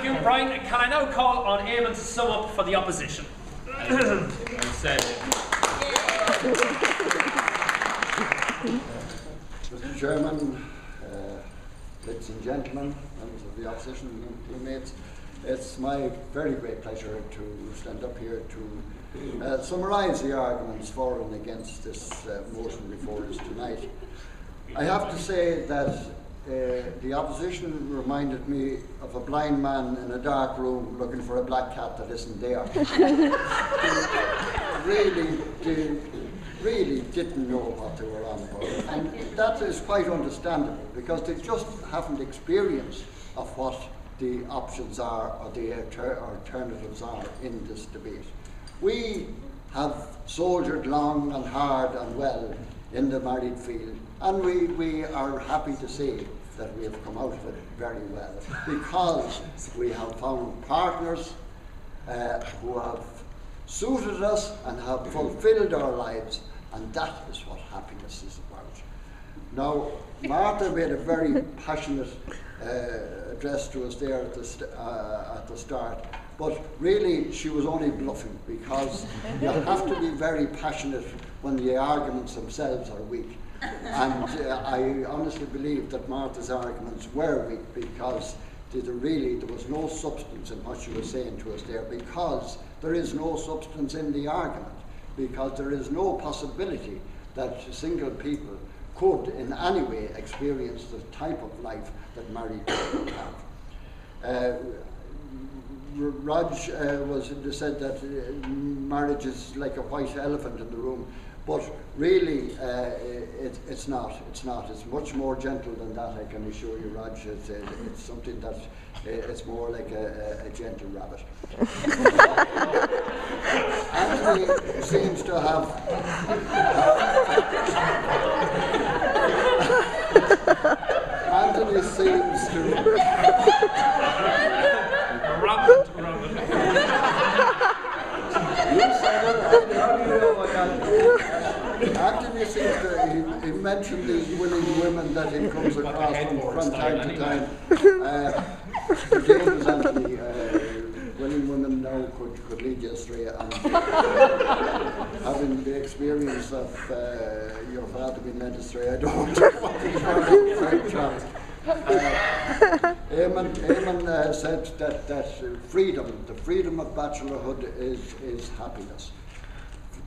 Thank you, Brian. Can I now call on Eamon to sum up for the opposition? Mr. Chairman, ladies and gentlemen, members of the opposition teammates, it's my very great pleasure to stand up here to summarise the arguments for and against this motion before us tonight. I have to say that the opposition reminded me of a blind man in a dark room looking for a black cat that isn't there. really didn't know what they were on about. And that is quite understandable because they just haven't experienced of what the options are or the alternatives are in this debate. We have soldiered long and hard and well in the married field, and we are happy to say that we have come out of it very well because we have found partners who have suited us and have fulfilled our lives, and that is what happiness is about. Now, Martha made a very passionate address to us there at the start, but really she was only bluffing because you have to be very passionate when the arguments themselves are weak. And I honestly believe that Martha's arguments were weak because there was no substance in what she was saying to us there, because there is no substance in the argument, because there is no possibility that single people could in any way experience the type of life that married people have. Raj said that marriage is like a white elephant in the room, but really it's not. It's not. It's much more gentle than that, I can assure you, Raj. It's something that it's more like a gentle rabbit. Anthony seems to have Anthony seems to Rabbit. You said it, I don't know what that. Anthony seems to, he mentioned these willing women that he comes across from time to time. The James Anthony, willing women now could lead you astray, and having the experience of your father being led astray, I don't know what he's very chance. Eamon said that the freedom of bachelorhood is happiness.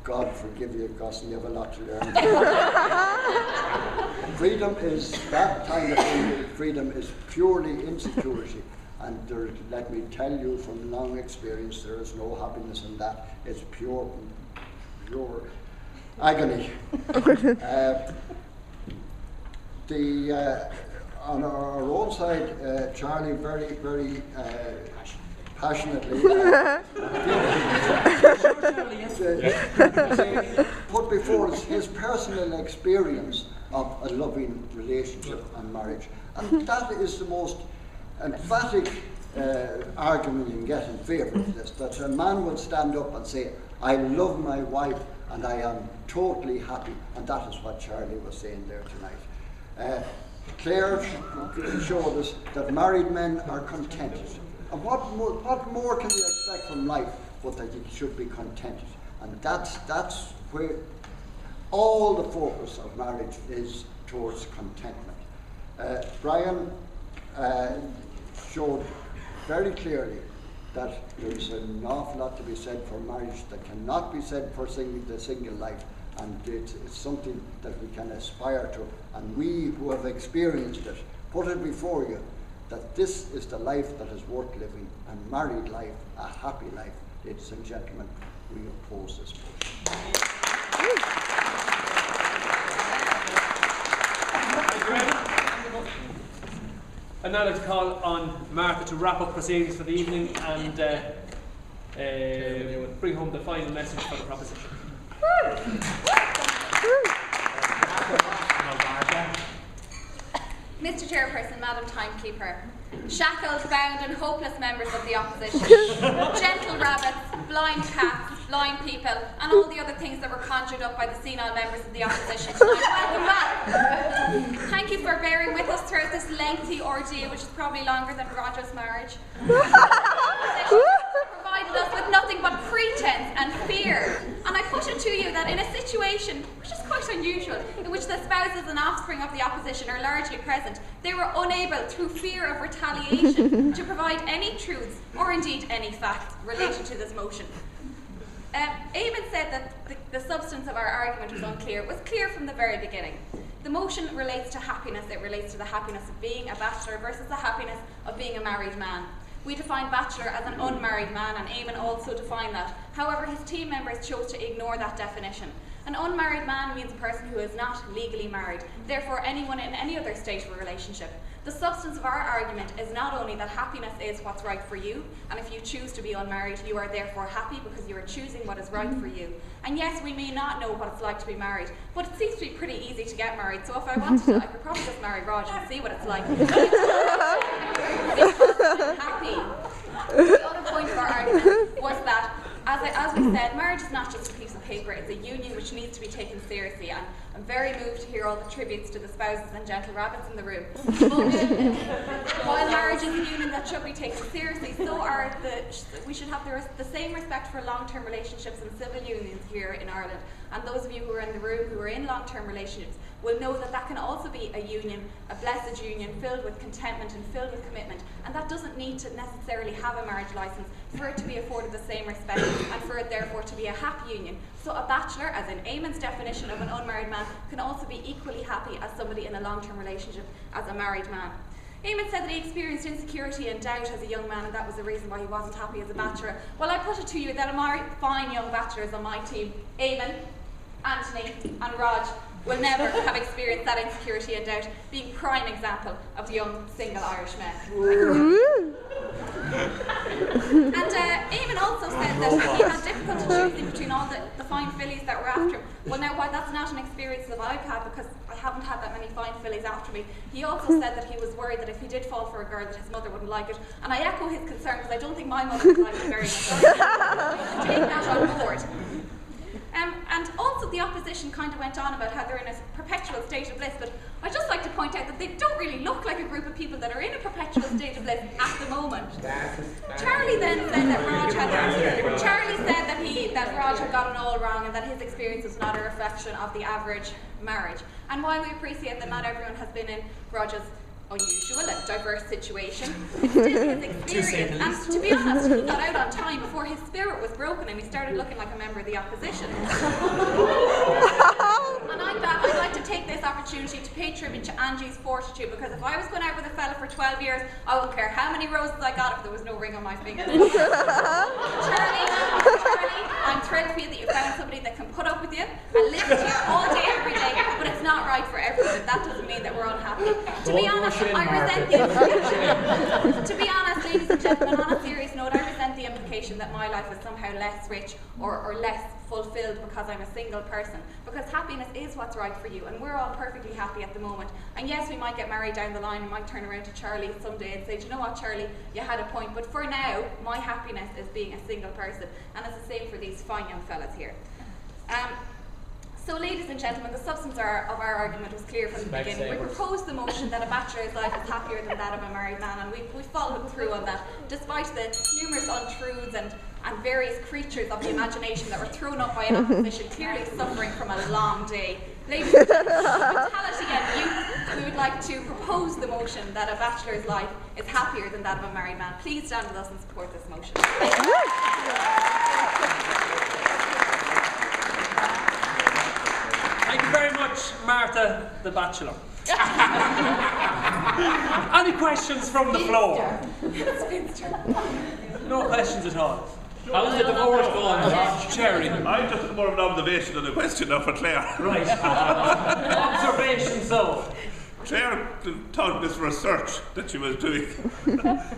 God forgive you, Gosson, you have a lot to learn. Freedom is that kind of thing. Freedom is purely insecurity, and let me tell you from long experience, there is no happiness in that. It's pure agony. On our own side, Charlie very passionately put before us his personal experience of a loving relationship and marriage. And that is the most emphatic argument you can get in favour of this, that a man will stand up and say, I love my wife and I am totally happy. And that is what Charlie was saying there tonight. Claire showed us that married men are contented. And what more can you expect from life but that you should be contented? And that's where all the focus of marriage is, towards contentment. Brian showed very clearly that there's an awful lot to be said for marriage that cannot be said for the single life. And it's something that we can aspire to, and we who have experienced it, put it before you, that this is the life that is worth living, and married life, a happy life. Ladies and gentlemen, we oppose this motion. I'd now like to call on Martha to wrap up proceedings for the evening and bring home the final message for the proposition. Mr. Chairperson, Madam Timekeeper, shackled, bound and hopeless members of the opposition, gentle rabbits, blind cats, blind people, and all the other things that were conjured up by the senile members of the opposition tonight. Welcome back. Thank you for bearing with us throughout this lengthy ordeal, which is probably longer than Roger's marriage. Provided us with nothing but pretense and fear. And I put it to you that in a situation, which is quite unusual, in which the spouses and offspring of the opposition are largely present, they were unable, through fear of retaliation, to provide any truths or indeed any facts related to this motion. Eamon said that the substance of our argument was unclear. It was clear from the very beginning. The motion relates to happiness. It relates to the happiness of being a bachelor versus the happiness of being a married man. We define bachelor as an unmarried man, and Eamon also defined that. However, his team members chose to ignore that definition. An unmarried man means a person who is not legally married, therefore anyone in any other state of a relationship. The substance of our argument is not only that happiness is what's right for you, and if you choose to be unmarried, you are therefore happy because you are choosing what is right for you. And yes, we may not know what it's like to be married, but it seems to be pretty easy to get married, so if I wanted to, I could probably just marry Raj and see what it's like. I'm happy. The other point of our argument was that, as we said, marriage is not just a piece of paper, it's a union which needs to be taken seriously, and I'm very moved to hear all the tributes to the spouses and gentle rabbits in the room. While marriage is a union that should be taken seriously, we should have the same respect for long-term relationships and civil unions here in Ireland. And those of you who are in the room who are in long-term relationships will know that that can also be a union, a blessed union, filled with contentment and filled with commitment. And that doesn't need to necessarily have a marriage licence for it to be afforded the same respect and for it therefore to be a happy union. So a bachelor, as in Eamon's definition of an unmarried man, can also be equally happy as somebody in a long-term relationship as a married man. Eamon said that he experienced insecurity and doubt as a young man, and that was the reason why he wasn't happy as a bachelor. Well, I put it to you that my fine young bachelors on my team, Eamon, Anthony and Raj, will never have experienced that insecurity and doubt, being prime example of young single Irish men. And Eamon also said that he had difficulty choosing between all the fine fillies that were after him. Well, now, while that's not an experience that I've had, because I haven't had that many fine fillies after me, he also said that he was worried that if he did fall for a girl, that his mother wouldn't like it. And I echo his concern, because I don't think my mother would like it very much. Take that on board. And also the opposition kind of went on about how they're in a perpetual state of bliss, but I'd just like to point out that they don't really look like a group of people that are in a perpetual state of bliss at the moment. Charlie then said that Raj had got it all wrong and that his experience was not a reflection of the average marriage. And while we appreciate that not everyone has been in Raj's unusual and diverse situation, it's still his experience, and to be honest, he got out on time before his spirit was broken and he started looking like a member of the opposition. And I'd like to take this opportunity to pay tribute to Angie's fortitude, because if I was going out with a fella for 12 years, I wouldn't care how many roses I got if there was no ring on my finger. Charlie, I'm thrilled for you that you found somebody that can put up with you and live with you all day, every day, but it's not right for everyone. That doesn't mean that we're unhappy. To be honest, I resent the implication. To be honest, ladies and gentlemen, on a serious note, I resent the implication that my life is somehow less rich or less fulfilled because I'm a single person. Because happiness is what's right for you, and we're all perfectly happy at the moment. And yes, we might get married down the line, and might turn around to Charlie someday and say, do you know what, Charlie, you had a point, but for now, my happiness is being a single person. And it's the same for these fine young fellas here. So, ladies and gentlemen, the substance of our argument was clear from the beginning. We proposed the motion that a bachelor's life is happier than that of a married man, and we followed through on that, despite the numerous untruths and various creatures of the imagination that were thrown up by an opposition clearly suffering from a long day. Ladies and gentlemen, vitality and youth, we would like to propose the motion that a bachelor's life is happier than that of a married man. Please stand with us and support this motion. Thank you very much, Martha the Bachelor. Any questions from the floor? No questions at all. How's the divorce going? Cherry. I'm just more of an observation than a question now for Claire. Right. Observation, so. Claire taught this research that she was doing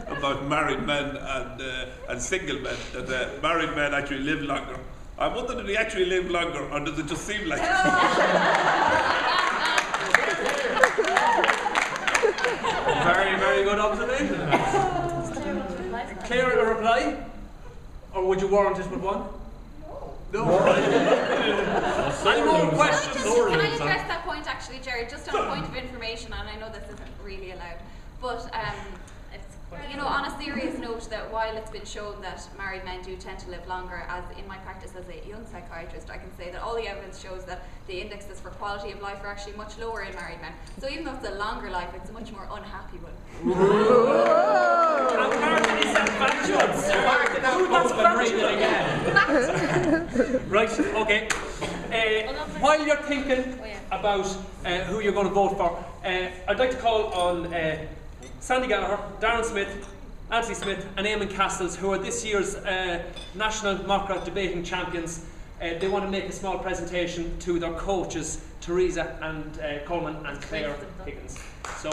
about married men and single men, that married men actually live longer. I wonder, did he actually live longer, or does it just seem like it? Very, very good observation. Clear a reply? Or would you warrant it with one? No. Any more questions? Can I address that point actually, Jerry, just on a point of information, and I know this isn't really allowed, but you know, on a serious note, that while it's been shown that married men do tend to live longer, as in my practice as a young psychiatrist, I can say that all the evidence shows that the indexes for quality of life are actually much lower in married men. So even though it's a longer life, it's a much more unhappy one. Is that factual? Right, okay. While you're thinking about who you're going to vote for, I'd like to call on Sandy Gallagher, Darren Smith, Anthony Smith and Eamon Cassells, who are this year's National Macra Debating Champions. They want to make a small presentation to their coaches, Teresa and Coleman and Claire Higgins. So.